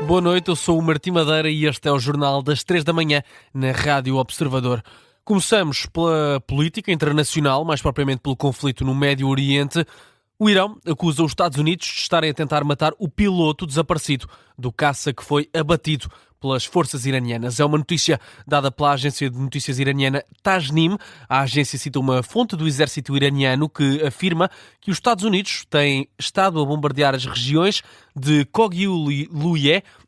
Boa noite, eu sou o Martim Madeira e este é o Jornal das 3 da manhã na Rádio Observador. Começamos pela política internacional, mais propriamente pelo conflito no Médio Oriente. O Irão acusa os Estados Unidos de estarem a tentar matar o piloto desaparecido do caça que foi abatido pelas forças iranianas. É uma notícia dada pela agência de notícias iraniana Tasnim. A agência cita uma fonte do exército iraniano que afirma que os Estados Unidos têm estado a bombardear as regiões de Khogiluye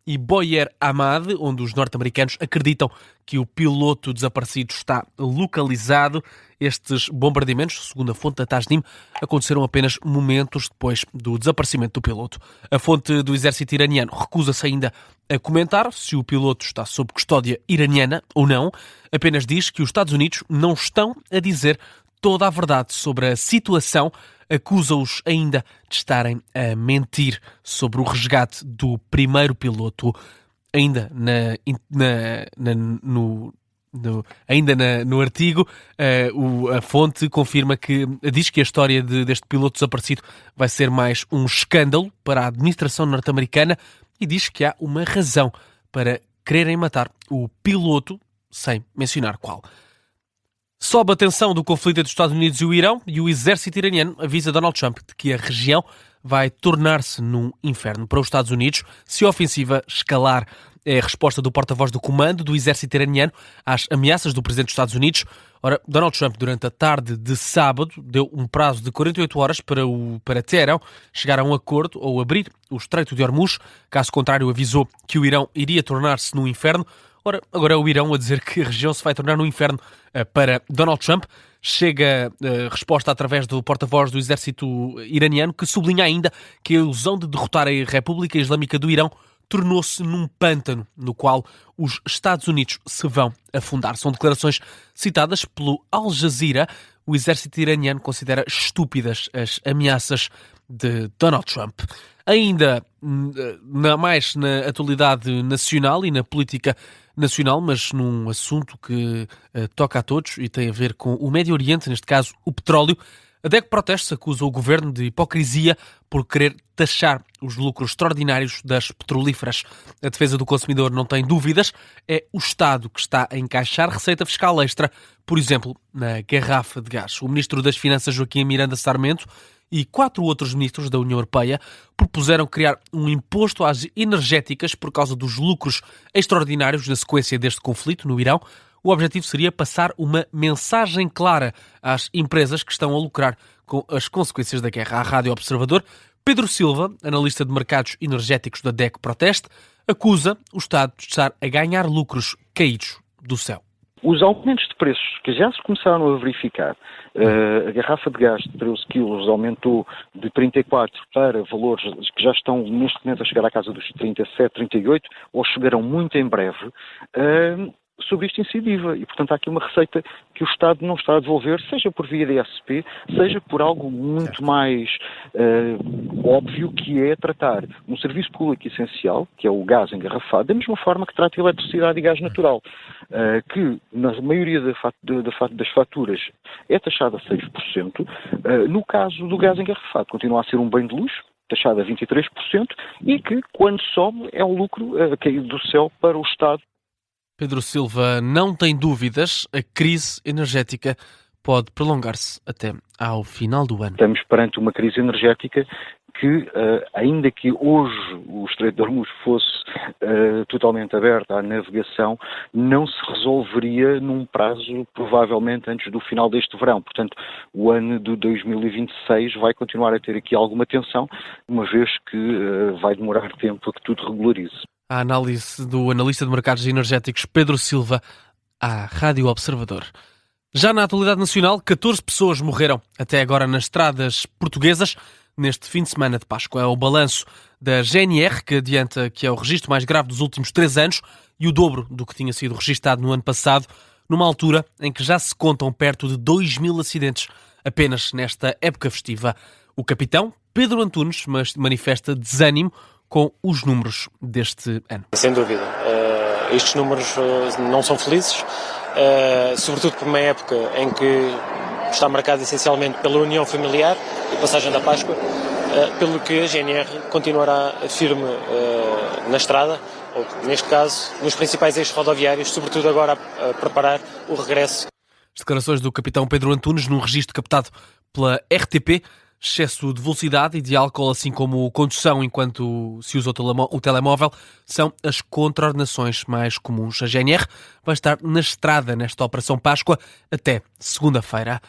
e Boyer Ahmad, onde os norte-americanos acreditam que o piloto desaparecido está localizado. Estes bombardeamentos, segundo a fonte da Tasnim, aconteceram apenas momentos depois do desaparecimento do piloto. A fonte do exército iraniano recusa-se ainda a comentar se o piloto está sob custódia iraniana ou não. Apenas diz que os Estados Unidos não estão a dizer toda a verdade sobre a situação. Acusa-os ainda de estarem a mentir sobre o resgate do primeiro piloto. Ainda no artigo, a fonte confirma que diz que a história deste piloto desaparecido vai ser mais um escândalo para a administração norte-americana e diz que há uma razão para quererem matar o piloto, sem mencionar qual. Sobe a tensão do conflito entre os Estados Unidos e o Irão e o exército iraniano avisa Donald Trump de que a região vai tornar-se num inferno para os Estados Unidos se a ofensiva escalar. É a resposta do porta-voz do comando do exército iraniano às ameaças do presidente dos Estados Unidos. Ora, Donald Trump, durante a tarde de sábado, deu um prazo de 48 horas para Teherão chegar a um acordo ou abrir o Estreito de Hormuz. Caso contrário, avisou que o Irão iria tornar-se num inferno. Ora, agora é o Irão a dizer que a região se vai tornar num inferno para Donald Trump. Chega a resposta através do porta-voz do exército iraniano, que sublinha ainda que a ilusão de derrotar a República Islâmica do Irão tornou-se num pântano no qual os Estados Unidos se vão afundar. São declarações citadas pelo Al Jazeera. O exército iraniano considera estúpidas as ameaças de Donald Trump. Ainda mais na atualidade nacional e na política nacional, mas num assunto que toca a todos e tem a ver com o Médio Oriente, neste caso o petróleo. A DECO Protestos acusa o governo de hipocrisia por querer taxar os lucros extraordinários das petrolíferas. A defesa do consumidor não tem dúvidas, é o Estado que está a encaixar receita fiscal extra, por exemplo, na garrafa de gás. O ministro das Finanças, Joaquim Miranda Sarmento, e 4 outros ministros da União Europeia propuseram criar um imposto às energéticas por causa dos lucros extraordinários na sequência deste conflito no Irão. O objetivo seria passar uma mensagem clara às empresas que estão a lucrar com as consequências da guerra. À Rádio Observador, Pedro Silva, analista de mercados energéticos da DECO Proteste, acusa o Estado de estar a ganhar lucros caídos do céu. Os aumentos de preços que já se começaram a verificar, a garrafa de gás de 13 quilos aumentou de 34 para valores que já estão neste momento a chegar à casa dos 37, 38, ou chegarão muito em breve, sobre isto incide IVA. E, portanto, há aqui uma receita que o Estado não está a devolver, seja por via da ISP, seja por algo muito mais óbvio, que é tratar um serviço público essencial, que é o gás engarrafado, da mesma forma que trata eletricidade e gás natural, que na maioria das faturas é taxada a 6%. No caso do gás engarrafado, continua a ser um bem de luxo, taxado a 23%, e que, quando sobe, é um lucro caído do céu para o Estado. Pedro Silva não tem dúvidas, a crise energética pode prolongar-se até ao final do ano. Estamos perante uma crise energética que, ainda que hoje o Estreito de Hormuz fosse totalmente aberto à navegação, não se resolveria num prazo provavelmente antes do final deste verão. Portanto, o ano de 2026 vai continuar a ter aqui alguma tensão, uma vez que vai demorar tempo a que tudo regularize. A análise do analista de mercados energéticos Pedro Silva à Rádio Observador. Já na atualidade nacional, 14 pessoas morreram até agora nas estradas portuguesas neste fim de semana de Páscoa. É o balanço da GNR, que adianta que é o registro mais grave dos últimos 3 anos e o dobro do que tinha sido registado no ano passado, numa altura em que já se contam perto de 2.000 acidentes apenas nesta época festiva. O capitão Pedro Antunes manifesta desânimo com os números deste ano. Sem dúvida. Estes números não são felizes. sobretudo por uma época em que está marcada essencialmente pela união familiar e passagem da Páscoa, pelo que a GNR continuará firme na estrada, ou neste caso, nos principais eixos rodoviários, sobretudo agora a preparar o regresso. As declarações do capitão Pedro Antunes num registro captado pela RTP. Excesso de velocidade e de álcool, assim como condução enquanto se usa o telemóvel, são as contraordenações mais comuns. A GNR vai estar na estrada nesta Operação Páscoa até segunda-feira.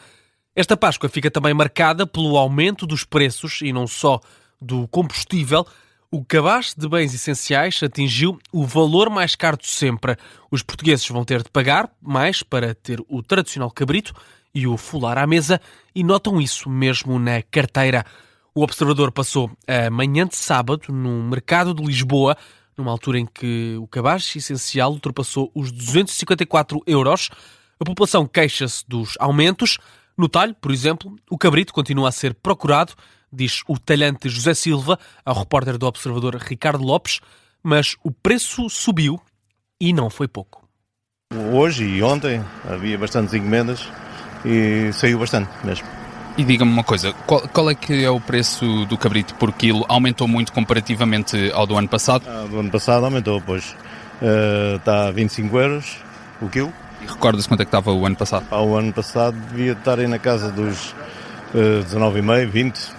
Esta Páscoa fica também marcada pelo aumento dos preços e não só do combustível. O cabaz de bens essenciais atingiu o valor mais caro de sempre. Os portugueses vão ter de pagar mais para ter o tradicional cabrito e o fular à mesa, e notam isso mesmo na carteira. O Observador passou a manhã de sábado no mercado de Lisboa, numa altura em que o cabaz essencial ultrapassou os 254 euros. A população queixa-se dos aumentos. No talho, por exemplo, o cabrito continua a ser procurado, diz o talhante José Silva ao repórter do Observador Ricardo Lopes, mas o preço subiu e não foi pouco. Hoje e ontem havia bastantes encomendas e saiu bastante mesmo. E diga-me uma coisa, qual é que é o preço do cabrito por quilo? Aumentou muito comparativamente ao do ano passado? Do ano passado aumentou, pois. Está a 25 euros o quilo. E recorda-se quanto é que estava o ano passado? O ano passado devia estar aí na casa dos 19,5, 20.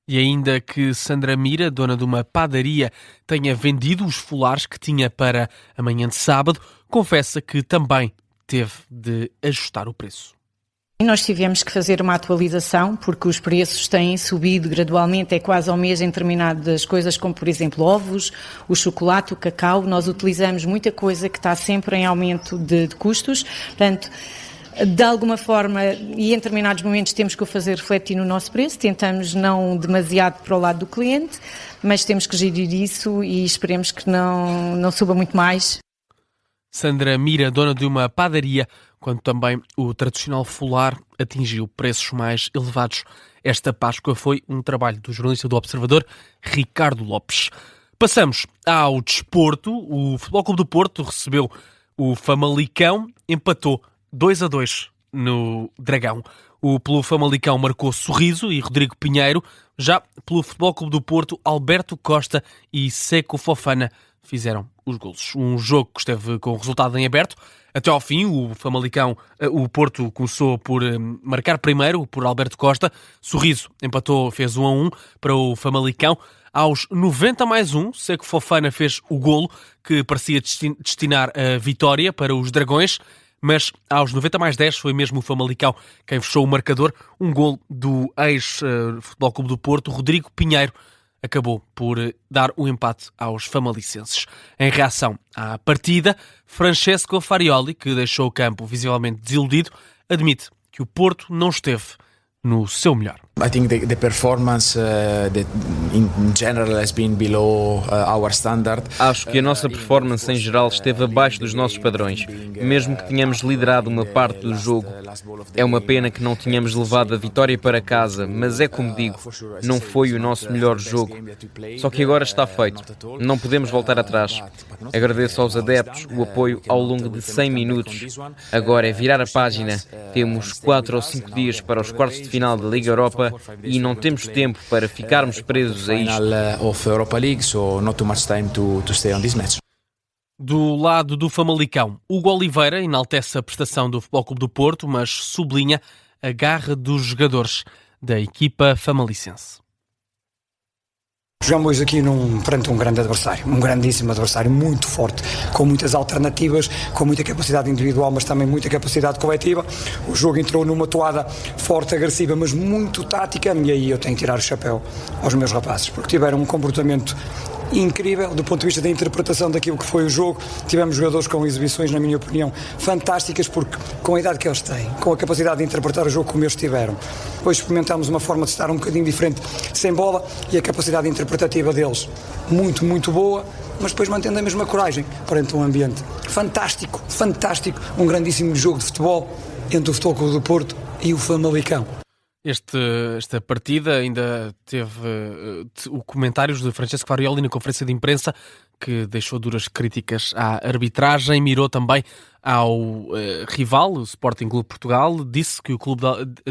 E ainda que Sandra Mira, dona de uma padaria, tenha vendido os folares que tinha para amanhã de sábado, confessa que também teve de ajustar o preço. Nós tivemos que fazer uma atualização porque os preços têm subido gradualmente, é quase ao mês em determinadas coisas, como por exemplo ovos, o chocolate, o cacau. Nós utilizamos muita coisa que está sempre em aumento de custos, portanto, de alguma forma, e em determinados momentos temos que o fazer refletir no nosso preço, tentamos não demasiado para o lado do cliente, mas temos que gerir isso e esperemos que não suba muito mais. Sandra Mira, dona de uma padaria, quando também o tradicional folar atingiu preços mais elevados. Esta Páscoa foi um trabalho do jornalista do Observador, Ricardo Lopes. Passamos ao desporto. O Futebol Clube do Porto recebeu o Famalicão, empatou 2-2 no Dragão. Pelo Famalicão marcou Sorriso e Rodrigo Pinheiro. Já pelo Futebol Clube do Porto, Alberto Costa e Seco Fofana fizeram os golos. Um jogo que esteve com o resultado em aberto. Até ao fim, o Porto começou por marcar primeiro por Alberto Costa. Sorriso empatou, fez 1-1 para o Famalicão. Aos 90+1, Seco Fofana fez o golo que parecia destinar a vitória para os Dragões, mas aos 90+10 foi mesmo o Famalicão quem fechou o marcador. Um golo do ex-Futebol Clube do Porto, Rodrigo Pinheiro, acabou por dar o empate aos famalicenses. Em reação à partida, Francesco Farioli, que deixou o campo visivelmente desiludido, admite que o Porto não esteve no seu melhor. I think the performance in general has been below our standard. Acho que a nossa performance em geral esteve abaixo dos nossos padrões, mesmo que tenhamos liderado uma parte do jogo. É uma pena que não tenhamos levado a vitória para casa, mas é como digo, não foi o nosso melhor jogo. Só que agora está feito, não podemos voltar atrás. Agradeço aos adeptos o apoio ao longo de 100 minutos. Agora é virar a página. Temos 4 ou 5 dias para os quartos de final da Liga Europa e não temos tempo para ficarmos presos a isto. Do lado do Famalicão, Hugo Oliveira enaltece a prestação do Futebol Clube do Porto, mas sublinha a garra dos jogadores da equipa famalicense. Jogamos hoje aqui perante um grande adversário, um grandíssimo adversário, muito forte, com muitas alternativas, com muita capacidade individual, mas também muita capacidade coletiva. O jogo entrou numa toada forte, agressiva, mas muito tática, e aí eu tenho que tirar o chapéu aos meus rapazes, porque tiveram um comportamento incrível do ponto de vista da interpretação daquilo que foi o jogo. Tivemos jogadores com exibições, na minha opinião, fantásticas, porque com a idade que eles têm, com a capacidade de interpretar o jogo como eles tiveram. Depois experimentámos uma forma de estar um bocadinho diferente sem bola e a capacidade interpretativa deles muito, muito boa, mas depois mantendo a mesma coragem perante um ambiente fantástico, um grandíssimo jogo de futebol entre o Futebol Clube do Porto e o Famalicão. Esta partida ainda teve comentários de Francesco Farioli na conferência de imprensa, que deixou duras críticas à arbitragem, mirou também ao rival, o Sporting Clube Portugal, disse que o clube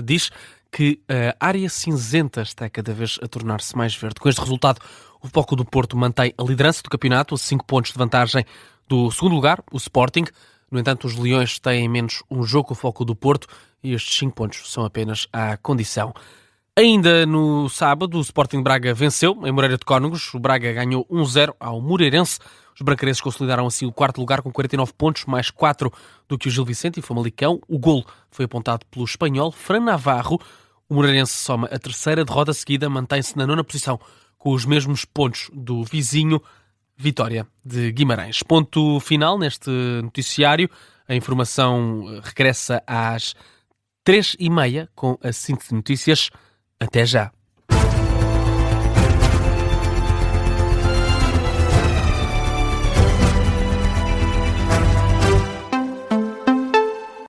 diz que a área cinzenta está cada vez a tornar-se mais verde. Com este resultado, o Futebol Clube do Porto mantém a liderança do campeonato, a 5 pontos de vantagem do segundo lugar, o Sporting. No entanto, os Leões têm menos um jogo com o Futebol Clube do Porto e estes 5 pontos são apenas à condição. Ainda no sábado, o Sporting Braga venceu em Moreira de Cónegos. O Braga ganhou 1-0 ao Moreirense. Os brancarenses consolidaram assim o quarto lugar com 49 pontos, mais 4 do que o Gil Vicente e Famalicão. O golo foi apontado pelo espanhol Fran Navarro. O Moreirense soma a terceira derrota seguida, mantém-se na 9ª posição com os mesmos pontos do vizinho Vitória de Guimarães. Ponto final neste noticiário. A informação regressa às 3h30 com a síntese de notícias. Até já.